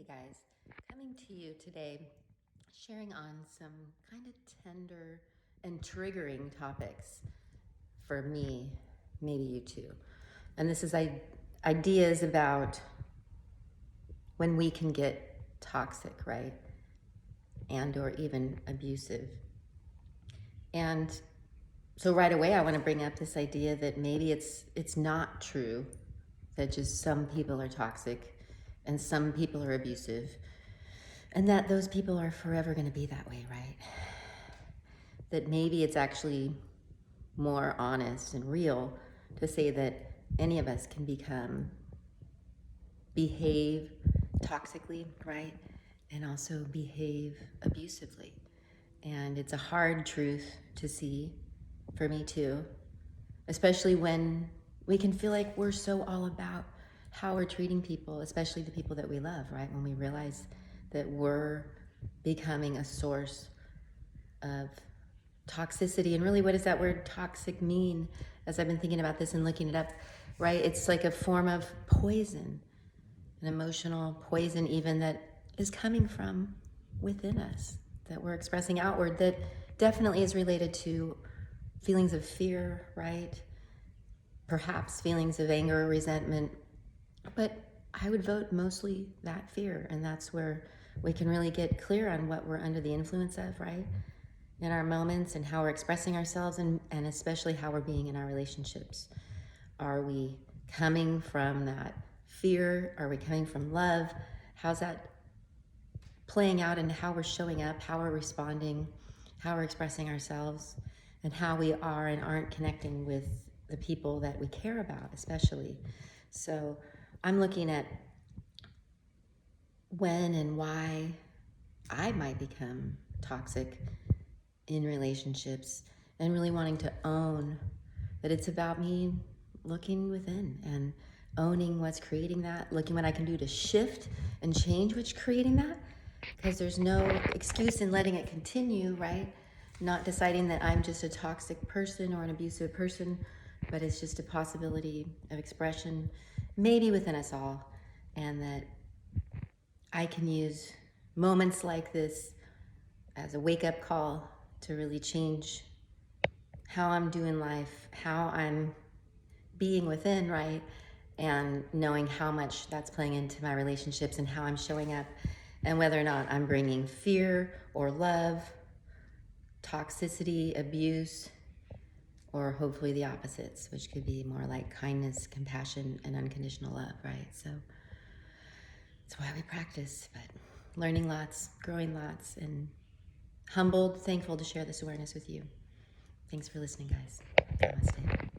Hey guys, coming to you today, sharing on some kind of tender and triggering topics for me, maybe you too. And this is ideas about when we can get toxic, right? And or even abusive. And so right away I want to bring up this idea that maybe it's not true that just some people are toxic and some people are abusive. And that those people are forever going to be that way, right? That maybe it's actually more honest and real to say that any of us can behave toxically, right? And also behave abusively. And it's a hard truth to see for me too, especially when we can feel like we're so all about how we're treating people, especially the people that we love, right? When we realize that we're becoming a source of toxicity. And really, what does that word toxic mean? As I've been thinking about this and looking it up, right? It's like a form of poison, an emotional poison, even that is coming from within us, that we're expressing outward, that definitely is related to feelings of fear, right? Perhaps feelings of anger or resentment, but I would vote mostly that fear. And that's where we can really get clear on what we're under the influence of, right? In our moments and how we're expressing ourselves and especially how we're being in our relationships. Are we coming from that fear? Are we coming from love? How's that playing out in how we're showing up, how we're responding, how we're expressing ourselves, and how we are and aren't connecting with the people that we care about, especially. So I'm looking at when and why I might become toxic in relationships and really wanting to own that it's about me looking within and owning what's creating that, looking what I can do to shift and change what's creating that, because there's no excuse in letting it continue, right? Not deciding that I'm just a toxic person or an abusive person, but it's just a possibility of expression, maybe within us all, and that I can use moments like this as a wake-up call to really change how I'm doing life, how I'm being within, right? And knowing how much that's playing into my relationships and how I'm showing up, and whether or not I'm bringing fear or love, toxicity, abuse, or hopefully the opposites, which could be more like kindness, compassion, and unconditional love, right? So that's why we practice, but learning lots, growing lots, and humbled, thankful to share this awareness with you. Thanks for listening, guys. Namaste.